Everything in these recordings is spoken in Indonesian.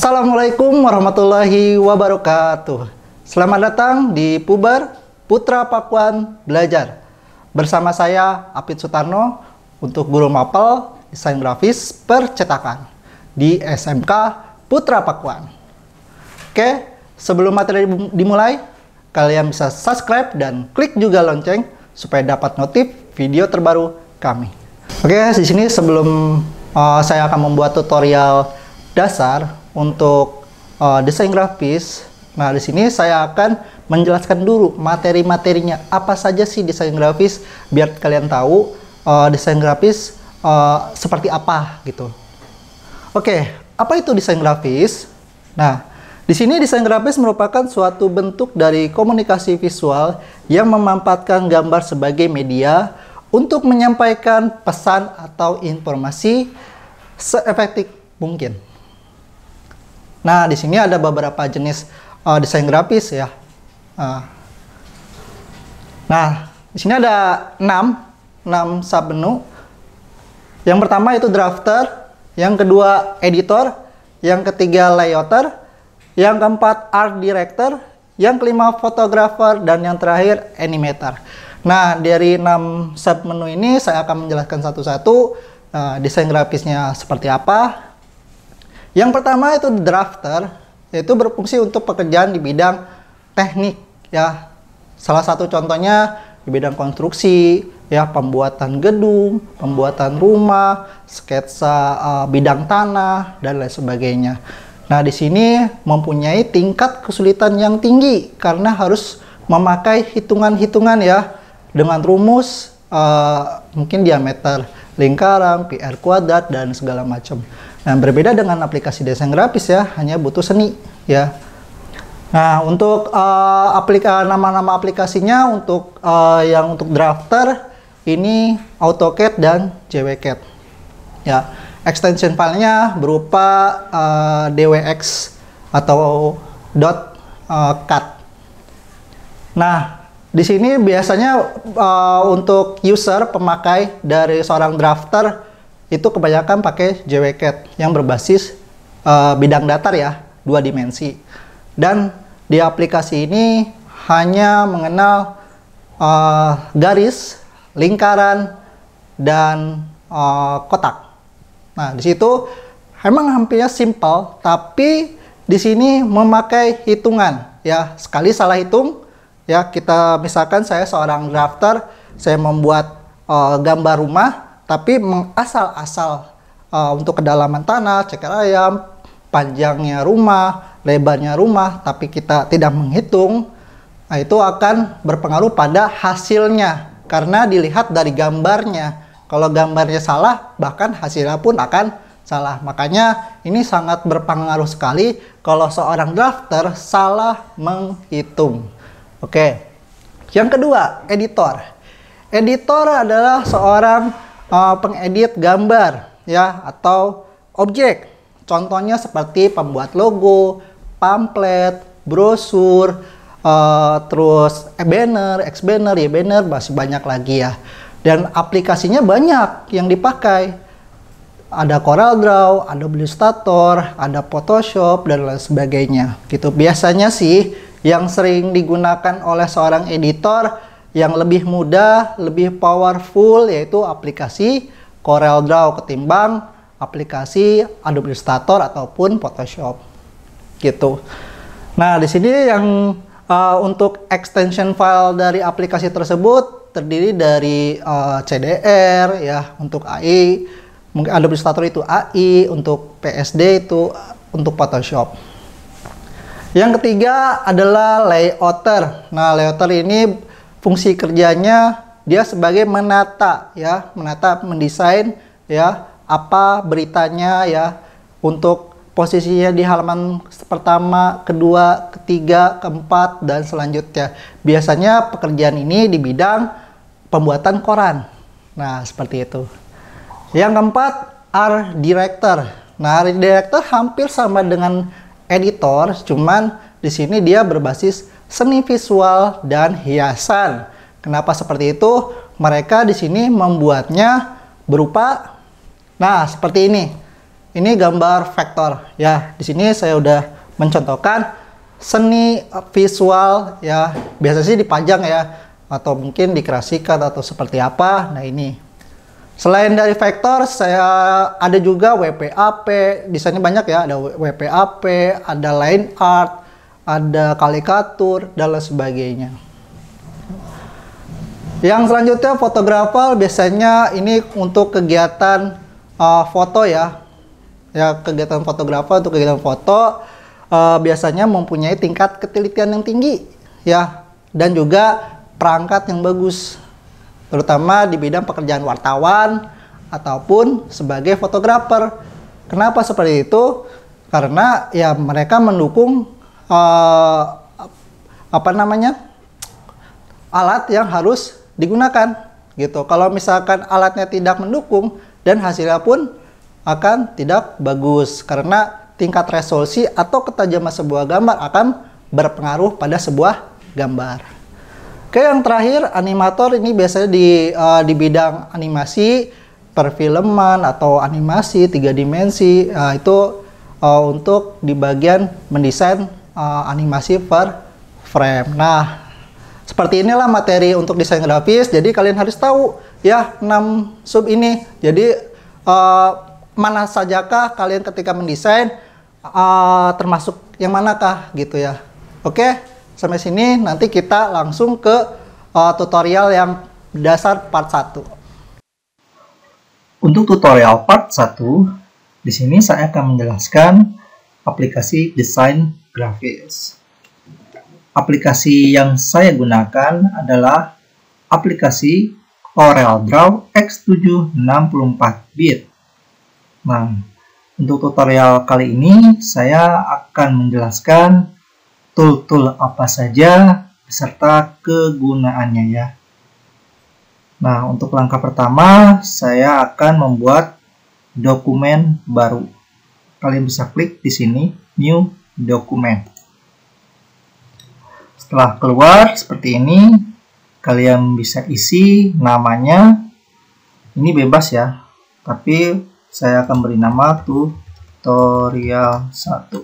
Assalamualaikum warahmatullahi wabarakatuh. Selamat datang di Puber Putra Pakuan Belajar. Bersama saya Apit Sutarno untuk guru mapel desain grafis percetakan di SMK Putra Pakuan. Oke, sebelum materi dimulai, kalian bisa subscribe dan klik juga lonceng supaya dapat notif video terbaru kami. Oke, di sini sebelum saya akan membuat tutorial dasar untuk desain grafis. Nah, di sini saya akan menjelaskan dulu materi-materinya. Apa saja sih desain grafis, biar kalian tahu desain grafis seperti apa gitu. Oke, apa itu desain grafis? Nah, di sini desain grafis merupakan suatu bentuk dari komunikasi visual yang memanfaatkan gambar sebagai media untuk menyampaikan pesan atau informasi seefektif mungkin. Nah, di sini ada beberapa jenis desain grafis ya. Nah, di sini ada 6 submenu. Yang pertama itu drafter, yang kedua editor, yang ketiga layouter, yang keempat art director, yang kelima photographer, dan yang terakhir animator. Nah, dari 6 submenu ini saya akan menjelaskan satu-satu desain grafisnya seperti apa. Yang pertama itu drafter, yaitu berfungsi untuk pekerjaan di bidang teknik ya. Salah satu contohnya di bidang konstruksi ya, pembuatan gedung, pembuatan rumah, sketsa bidang tanah dan lain sebagainya. Nah, di sini mempunyai tingkat kesulitan yang tinggi karena harus memakai hitungan-hitungan ya dengan rumus mungkin diameter lingkaran, PR kuadrat dan segala macam. Nah, berbeda dengan aplikasi desain grafis ya, hanya butuh seni ya. Nah, untuk nama-nama aplikasinya untuk yang untuk drafter ini AutoCAD dan JWCAD. Ya, extension filenya berupa DWX atau .CAD. Nah, di sini biasanya untuk user pemakai dari seorang drafter itu kebanyakan pakai JWCAD yang berbasis bidang datar ya, 2 dimensi. Dan di aplikasi ini hanya mengenal garis, lingkaran, dan kotak. Nah, di situ emang hampirnya simple, tapi di sini memakai hitungan ya. Sekali salah hitung ya, kita misalkan saya seorang drafter, saya membuat gambar rumah tapi mengasal-asal untuk kedalaman tanah, ceker ayam, panjangnya rumah, lebarnya rumah, tapi kita tidak menghitung. Nah, itu akan berpengaruh pada hasilnya karena dilihat dari gambarnya. Kalau gambarnya salah, bahkan hasilnya pun akan salah. Makanya ini sangat berpengaruh sekali kalau seorang drafter salah menghitung. Oke. Yang kedua, editor. Editor adalah seorang pengedit gambar ya atau objek. Contohnya seperti pembuat logo, pamflet, brosur, terus banner, X-banner, Y-banner, masih banyak lagi ya. Dan aplikasinya banyak yang dipakai. Ada CorelDRAW, ada Illustrator, ada Photoshop dan lain sebagainya. Gitu. Biasanya sih yang sering digunakan oleh seorang editor yang lebih mudah, lebih powerful yaitu aplikasi CorelDRAW ketimbang aplikasi Adobe Illustrator ataupun Photoshop. Gitu. Nah, di sini yang untuk extension file dari aplikasi tersebut terdiri dari CDR ya untuk AI, mungkin Adobe Illustrator itu AI, untuk PSD itu untuk Photoshop. Yang ketiga adalah layouter. Nah, layouter ini fungsi kerjanya dia sebagai menata ya, mendesain ya apa beritanya ya, untuk posisinya di halaman pertama, kedua, ketiga, keempat dan selanjutnya. Biasanya pekerjaan ini di bidang pembuatan koran. Nah, seperti itu. Yang keempat, art director. Nah, art director hampir sama dengan editor, cuman di sini dia berbasis seni visual dan hiasan. Kenapa seperti itu? Mereka di sini membuatnya berupa, nah seperti ini. ini gambar vektor ya. Di sini saya udah mencontohkan seni visual ya, biasa sih dipajang ya, atau mungkin dikreasikan atau seperti apa. Nah ini selain dari vektor, saya ada juga WPAP, desainnya banyak ya, ada WPAP, ada line art, ada karikatur dan lain sebagainya. Yang selanjutnya fotografer, biasanya ini untuk kegiatan foto ya. Ya, kegiatan fotografer untuk kegiatan foto biasanya mempunyai tingkat ketelitian yang tinggi ya, dan juga perangkat yang bagus, terutama di bidang pekerjaan wartawan ataupun sebagai fotografer. Kenapa seperti itu? Karena ya mereka mendukung alat yang harus digunakan gitu. Kalau misalkan alatnya tidak mendukung, dan hasilnya pun akan tidak bagus, karena tingkat resolusi atau ketajaman sebuah gambar akan berpengaruh pada sebuah gambar. Oke, yang terakhir animator, ini biasanya di bidang animasi, perfilman atau animasi 3 dimensi, itu untuk di bagian mendesain animasi per frame. Nah, seperti inilah materi untuk desain grafis. Jadi kalian harus tahu ya 6 sub ini. Jadi mana sajakah kalian ketika mendesain, termasuk yang manakah gitu ya. Oke, sampai sini nanti kita langsung ke tutorial yang dasar part 1. Untuk tutorial part 1, di sini saya akan menjelaskan aplikasi desain grafis. Aplikasi yang saya gunakan adalah aplikasi CorelDRAW X7 64-bit. Nah, untuk tutorial kali ini saya akan menjelaskan tool-tool apa saja beserta kegunaannya ya. Nah, untuk langkah pertama saya akan membuat dokumen baru. Kalian bisa klik di sini New Document. Setelah keluar seperti ini, kalian bisa isi namanya. Ini bebas ya, tapi saya akan beri nama tutorial 1.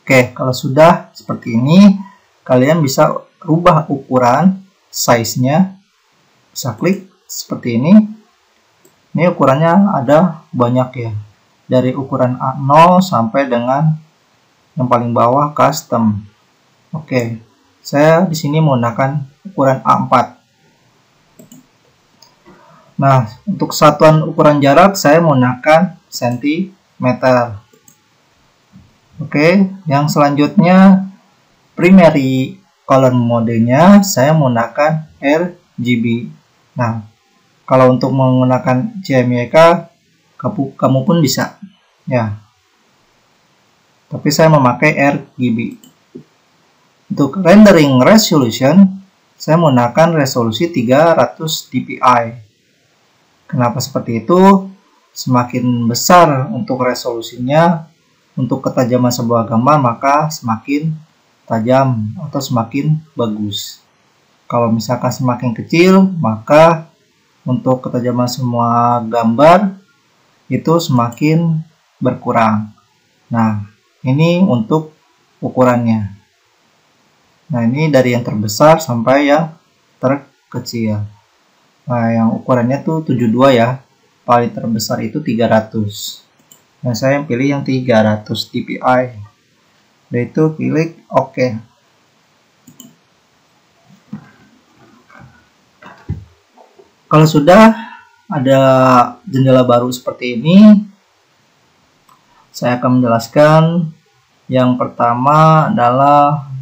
Oke, kalau sudah seperti ini, kalian bisa rubah ukuran size-nya. Bisa klik seperti ini. Ini ukurannya ada banyak ya, dari ukuran A0 sampai dengan yang paling bawah custom. Oke, saya di sini menggunakan ukuran A4. Nah, untuk satuan ukuran jarak saya menggunakan cm. Oke, yang selanjutnya primary color modenya saya menggunakan RGB. Nah, kalau untuk menggunakan CMYK kamu pun bisa ya. Tapi saya memakai RGB. Untuk rendering resolution saya menggunakan resolusi 300 dpi. Kenapa seperti itu? Semakin besar untuk resolusinya, untuk ketajaman sebuah gambar, maka semakin tajam atau semakin bagus. Kalau misalkan semakin kecil, maka untuk ketajaman semua gambar itu semakin berkurang. Nah, ini untuk ukurannya. Nah, ini dari yang terbesar sampai yang terkecil. Nah, yang ukurannya tuh 72 ya. Paling terbesar itu 300. Nah, saya pilih yang 300 dpi. Dan itu klik OK. Kalau sudah ada jendela baru seperti ini, saya akan menjelaskan. Yang pertama adalah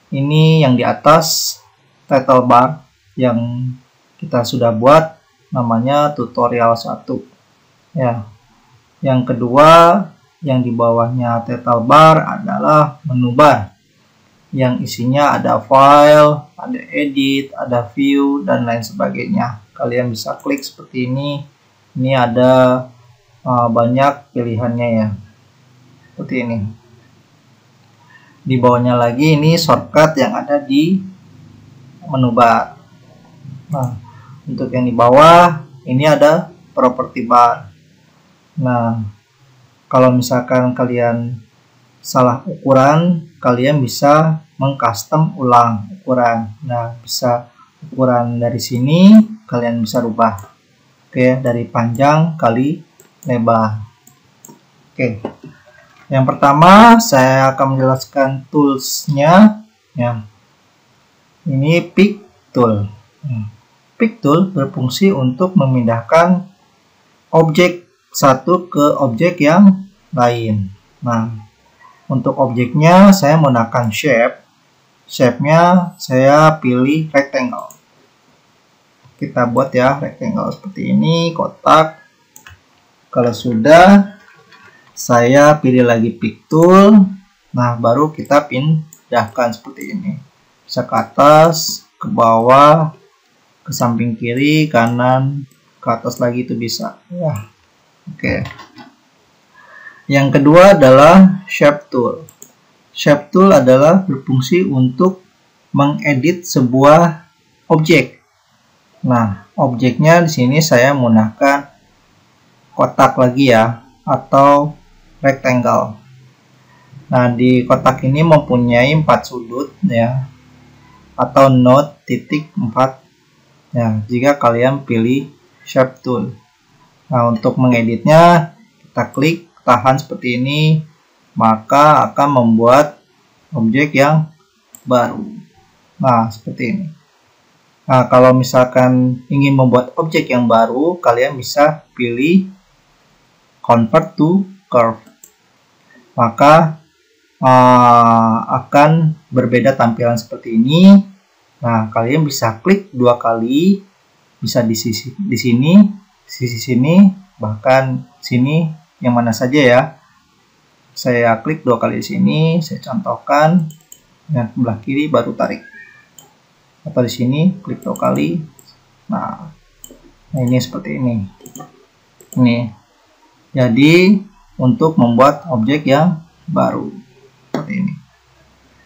ini yang di atas, title bar yang kita sudah buat, namanya tutorial 1 ya. Yang kedua yang di bawahnya title bar adalah menu bar yang isinya ada file, ada edit, ada view dan lain sebagainya. Kalian bisa klik seperti ini. Ini ada banyak pilihannya ya, seperti ini. Di bawahnya lagi ini shortcut yang ada di menu bar. Nah, untuk yang di bawah ini ada property bar. Nah, kalau misalkan kalian salah ukuran, kalian bisa mengcustom ulang ukuran. Nah, bisa ukuran dari sini kalian bisa rubah. Oke, dari panjang kali lebar. Oke. Yang pertama saya akan menjelaskan toolsnya ya. Ini pick tool. Pick tool berfungsi untuk memindahkan objek satu ke objek yang lain. Nah, untuk objeknya saya menggunakan shape. Shape-nya saya pilih rectangle. Kita buat ya rectangle seperti ini, kotak. Kalau sudah, saya pilih lagi pick tool. Nah, baru kita pindahkan seperti ini. Bisa ke atas, ke bawah, ke samping kiri, kanan, ke atas lagi itu bisa. Ya. Oke. Yang kedua adalah shape tool. Shape tool adalah berfungsi untuk mengedit sebuah objek. Nah, objeknya di sini saya menggunakan kotak lagi ya, atau rectangle. Nah, di kotak ini mempunyai 4 sudut ya, atau node titik 4 ya, jika kalian pilih shape tool. Nah, untuk mengeditnya kita klik tahan seperti ini, maka akan membuat objek yang baru. Nah, seperti ini. Nah, kalau misalkan ingin membuat objek yang baru, kalian bisa pilih convert to curve. Maka akan berbeda tampilan seperti ini. Nah, kalian bisa klik 2 kali, bisa di sisi sini, bahkan sini, yang mana saja ya. Saya klik 2 kali di sini, saya contohkan, dan sebelah kiri baru tarik. Atau di sini klik 2 kali. Nah, ini seperti ini. Ini. Jadi untuk membuat objek yang baru seperti ini.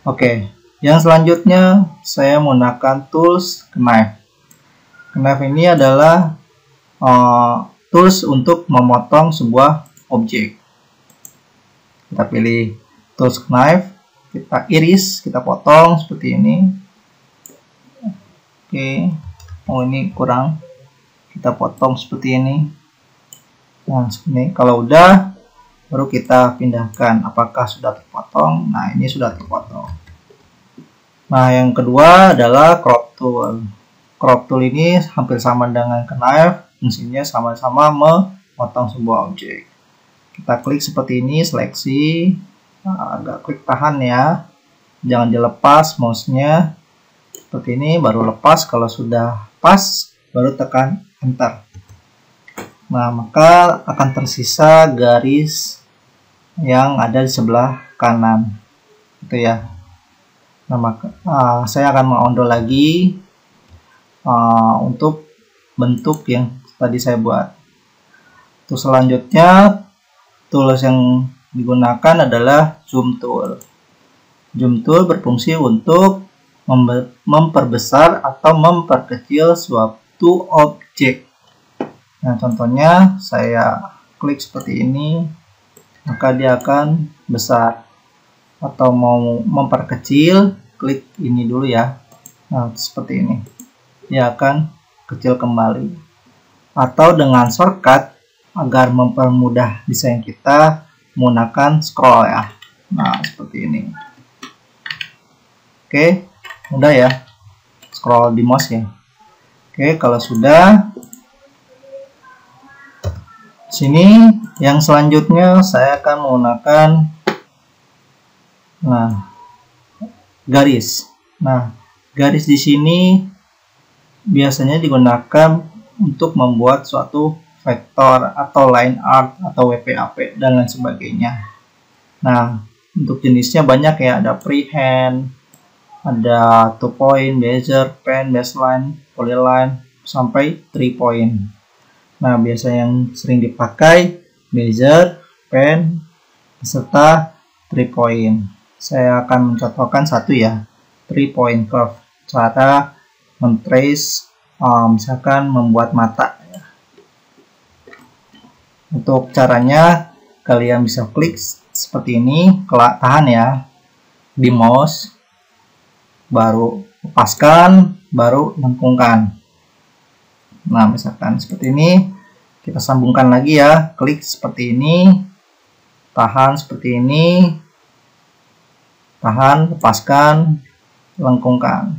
Oke, yang selanjutnya saya menggunakan tools knife. Knife ini adalah tools untuk memotong sebuah objek. Kita pilih tools knife, kita iris, kita potong seperti ini. Oke, oh ini kurang, kita potong seperti ini. Nah, seperti ini. Kalau udah, baru kita pindahkan apakah sudah terpotong. Nah, ini sudah terpotong. Nah, yang kedua adalah crop tool. Crop tool ini hampir sama dengan knife, fungsinya sama-sama memotong sebuah objek. Kita klik seperti ini, seleksi. Nah, agak klik tahan ya, jangan dilepas mouse-nya. Seperti ini, baru lepas. Kalau sudah pas, baru tekan enter. Nah, maka akan tersisa garis yang ada di sebelah kanan, itu ya. Nah, maka saya akan mengunduh lagi untuk bentuk yang tadi saya buat. Untuk selanjutnya, tools yang digunakan adalah zoom tool. Zoom tool berfungsi untuk memperbesar atau memperkecil suatu objek. Nah, contohnya saya klik seperti ini, maka dia akan besar. Atau mau memperkecil, klik ini dulu ya. Nah, seperti ini. Dia akan kecil kembali. Atau dengan shortcut, agar mempermudah desain kita, menggunakan scroll ya. Nah, seperti ini. Oke, mudah ya. Scroll di mouse ya. Oke, kalau sudah, sini yang selanjutnya saya akan menggunakan garis. Nah, garis di sini biasanya digunakan untuk membuat suatu vektor atau line art atau WPAP dan lain sebagainya. Nah, untuk jenisnya banyak ya, ada freehand, ada 2 point, bezier, pen, baseline, polyline, sampai 3 point. Nah, biasanya yang sering dipakai bezier, pen, beserta 3 point. Saya akan mencontohkan satu ya, 3 point curve. Cara mentrace, misalkan membuat mata. Untuk caranya, kalian bisa klik seperti ini, tahan ya di mouse, baru lepaskan, baru lengkungkan. Nah, misalkan seperti ini, kita sambungkan lagi ya, klik seperti ini, tahan seperti ini, tahan, lepaskan, lengkungkan.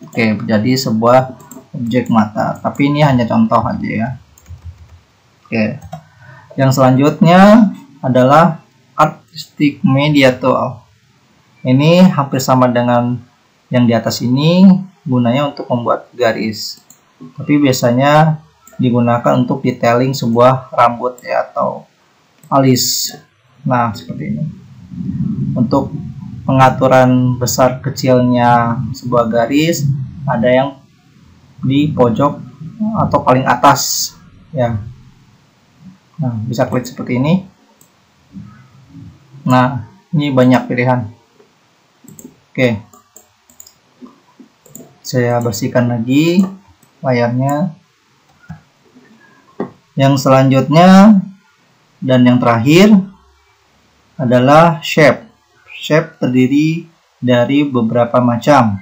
Oke, jadi sebuah objek mata, tapi ini hanya contoh aja ya. Oke, yang selanjutnya adalah Artistic Media Tool. Ini hampir sama dengan yang di atas ini, gunanya untuk membuat garis, tapi biasanya digunakan untuk detailing sebuah rambut ya, atau alis. Nah, seperti ini. Untuk pengaturan besar kecilnya sebuah garis, ada yang di pojok atau paling atas ya. Nah, bisa klik seperti ini. Nah, ini banyak pilihan. Oke, saya bersihkan lagi layarnya. Yang selanjutnya dan yang terakhir adalah shape. Shape terdiri dari beberapa macam.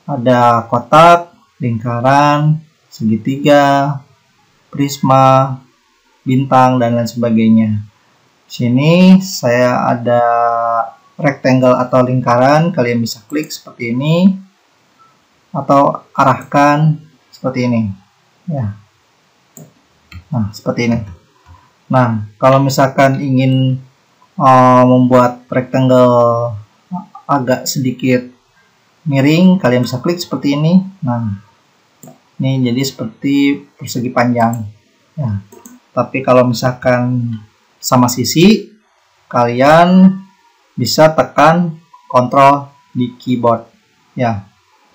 Ada kotak, lingkaran, segitiga, prisma, bintang, dan lain sebagainya. Sini saya ada rectangle atau lingkaran, kalian bisa klik seperti ini atau arahkan seperti ini ya. Nah, seperti ini. Nah, kalau misalkan ingin membuat rectangle agak sedikit miring, kalian bisa klik seperti ini. Nah, ini jadi seperti persegi panjang ya. Tapi kalau misalkan sama sisi, kalian bisa tekan kontrol di keyboard ya,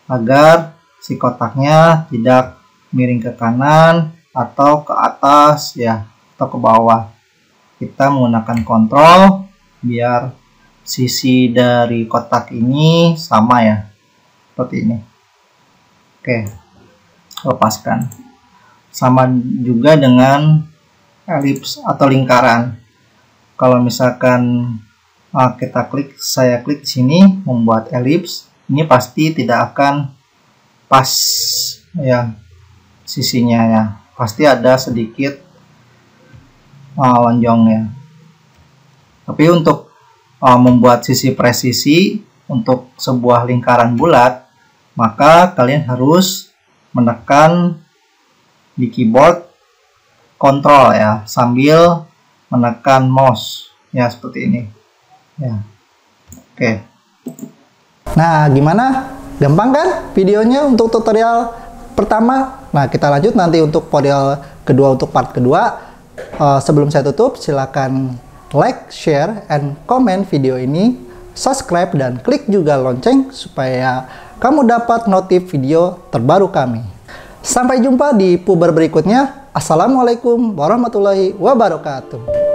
agar si kotaknya tidak miring ke kanan atau ke atas ya, atau ke bawah. Kita menggunakan kontrol biar sisi dari kotak ini sama ya, seperti ini. Oke, lepaskan. Sama juga dengan elips atau lingkaran. Kalau misalkan saya klik di sini membuat elips, ini pasti tidak akan pas ya sisinya ya, pasti ada sedikit lonjongnya. Tapi untuk membuat sisi presisi untuk sebuah lingkaran bulat, maka kalian harus menekan di keyboard kontrol ya, sambil menekan mouse ya, seperti ini ya. Oke. Nah, gimana? Gampang kan videonya untuk tutorial pertama? Nah, kita lanjut nanti untuk tutorial kedua, untuk part kedua. Sebelum saya tutup, silakan like, share, and comment video ini, subscribe, dan klik juga lonceng supaya kamu dapat notif video terbaru kami. Sampai jumpa di puber berikutnya. Assalamualaikum warahmatullahi wabarakatuh.